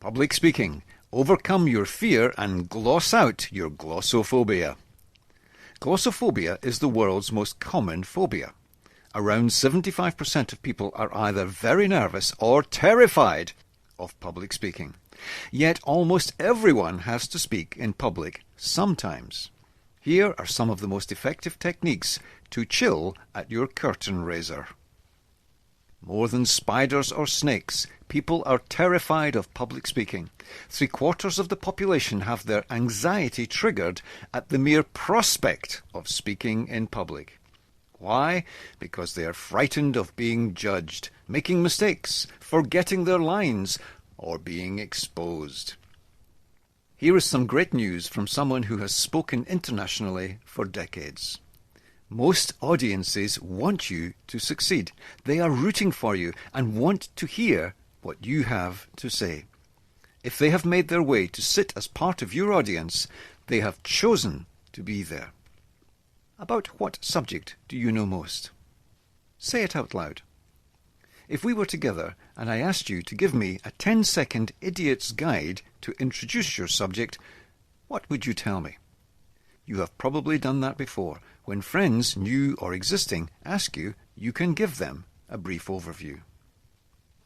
Public speaking. Overcome your fear and gloss out your glossophobia. Glossophobia is the world's most common phobia. Around 75% of people are either very nervous or terrified of public speaking. Yet almost everyone has to speak in public sometimes. Here are some of the most effective techniques to chill at your curtain raiser. More than spiders or snakes, people are terrified of public speaking. 3/4 of the population have their anxiety triggered at the mere prospect of speaking in public. Why? Because they are frightened of being judged, making mistakes, forgetting their lines, or being exposed. Here is some great news from someone who has spoken internationally for decades. Most audiences want you to succeed. They are rooting for you and want to hear what you have to say. If they have made their way to sit as part of your audience, they have chosen to be there. About what subject do you know most? Say it out loud. If we were together and I asked you to give me a 10-second idiot's guide to introduce your subject, what would you tell me? You have probably done that before. When friends, new or existing, ask you, you can give them a brief overview.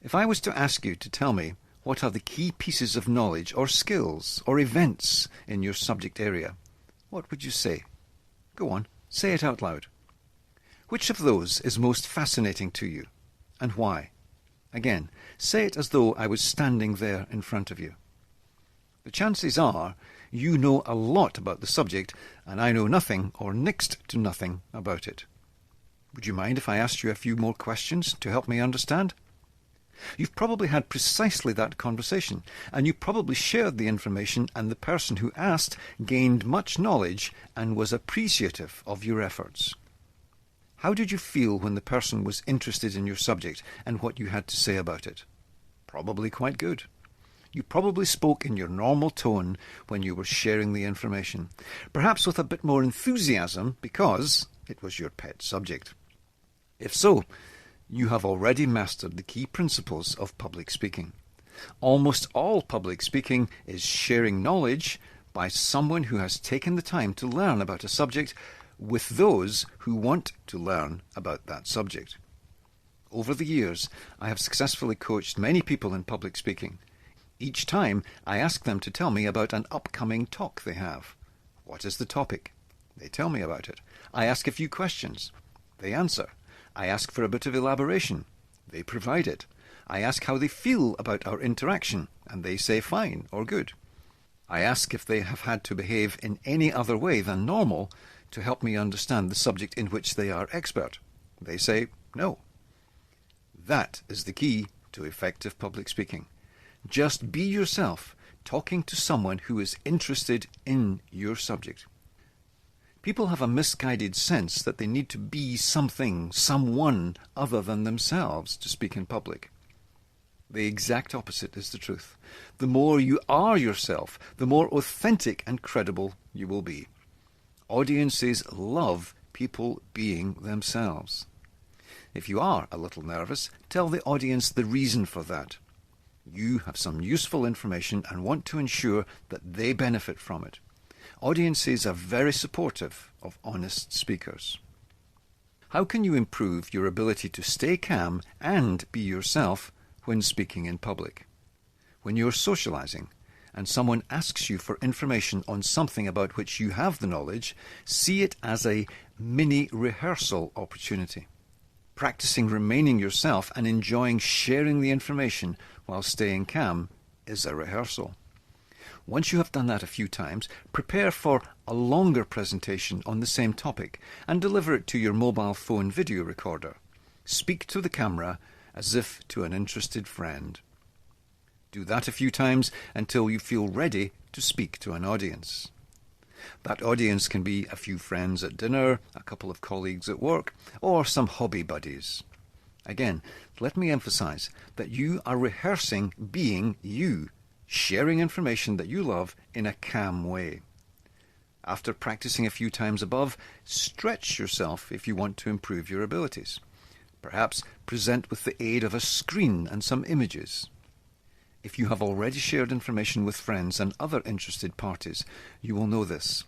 If I was to ask you to tell me what are the key pieces of knowledge or skills or events in your subject area, what would you say? Go on, say it out loud. Which of those is most fascinating to you, and why? Again, say it as though I was standing there in front of you. The chances are you know a lot about the subject, and I know nothing or next to nothing about it. Would you mind if I asked you a few more questions to help me understand? You've probably had precisely that conversation, and you probably shared the information, and the person who asked gained much knowledge and was appreciative of your efforts. How did you feel when the person was interested in your subject and what you had to say about it? Probably quite good. You probably spoke in your normal tone when you were sharing the information, perhaps with a bit more enthusiasm because it was your pet subject. If so, you have already mastered the key principles of public speaking. Almost all public speaking is sharing knowledge by someone who has taken the time to learn about a subject with those who want to learn about that subject. Over the years, I have successfully coached many people in public speaking. Each time, I ask them to tell me about an upcoming talk they have. What is the topic? They tell me about it. I ask a few questions. They answer. I ask for a bit of elaboration. They provide it. I ask how they feel about our interaction, and they say fine or good. I ask if they have had to behave in any other way than normal to help me understand the subject in which they are expert. They say no. That is the key to effective public speaking. Just be yourself, talking to someone who is interested in your subject. People have a misguided sense that they need to be something, someone other than themselves to speak in public. The exact opposite is the truth. The more you are yourself, the more authentic and credible you will be. Audiences love people being themselves. If you are a little nervous, tell the audience the reason for that. You have some useful information and want to ensure that they benefit from it. Audiences are very supportive of honest speakers. How can you improve your ability to stay calm and be yourself when speaking in public? When you're socializing and someone asks you for information on something about which you have the knowledge, see it as a mini rehearsal opportunity. Practicing remaining yourself and enjoying sharing the information while staying calm is a rehearsal. Once you have done that a few times, prepare for a longer presentation on the same topic and deliver it to your mobile phone video recorder. Speak to the camera as if to an interested friend. Do that a few times until you feel ready to speak to an audience. That audience can be a few friends at dinner, a couple of colleagues at work, or some hobby buddies. Again, let me emphasize that you are rehearsing being you, sharing information that you love in a calm way. After practicing a few times above, stretch yourself if you want to improve your abilities. Perhaps present with the aid of a screen and some images. If you have already shared information with friends and other interested parties, you will know this.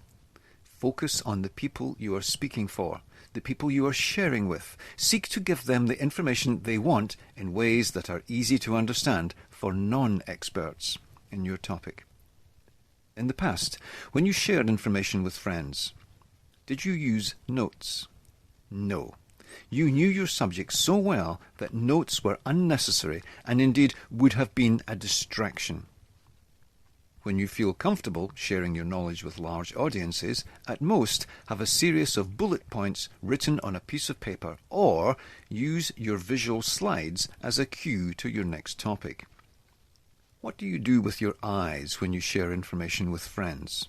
Focus on the people you are speaking for, the people you are sharing with. Seek to give them the information they want in ways that are easy to understand for non-experts in your topic. In the past, when you shared information with friends, did you use notes? No. You knew your subject so well that notes were unnecessary and indeed would have been a distraction. When you feel comfortable sharing your knowledge with large audiences, at most have a series of bullet points written on a piece of paper, or use your visual slides as a cue to your next topic. What do you do with your eyes when you share information with friends?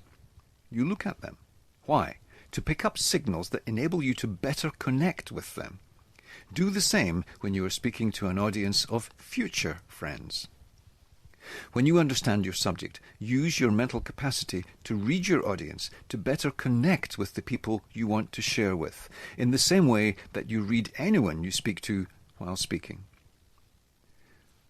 You look at them. Why? To pick up signals that enable you to better connect with them. Do the same when you are speaking to an audience of future friends. When you understand your subject, use your mental capacity to read your audience to better connect with the people you want to share with, in the same way that you read anyone you speak to while speaking.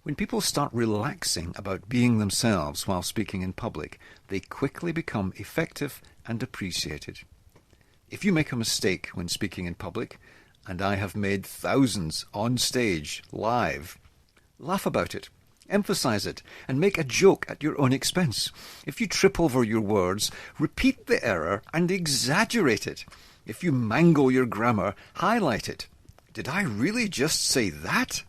When people start relaxing about being themselves while speaking in public, they quickly become effective and appreciated. If you make a mistake when speaking in public, and I have made thousands on stage, live, laugh about it, emphasize it, and make a joke at your own expense. If you trip over your words, repeat the error and exaggerate it. If you mangle your grammar, highlight it. Did I really just say that?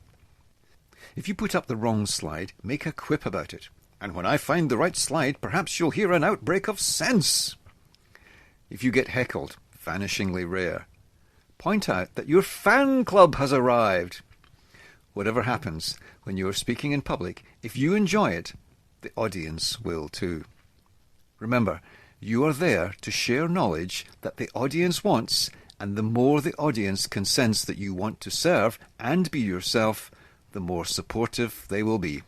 If you put up the wrong slide, make a quip about it. And when I find the right slide, perhaps you'll hear an outbreak of sense. If you get heckled, vanishingly rare, point out that your fan club has arrived. Whatever happens when you are speaking in public, if you enjoy it, the audience will too. Remember, you are there to share knowledge that the audience wants, and the more the audience can sense that you want to serve and be yourself, the more supportive they will be.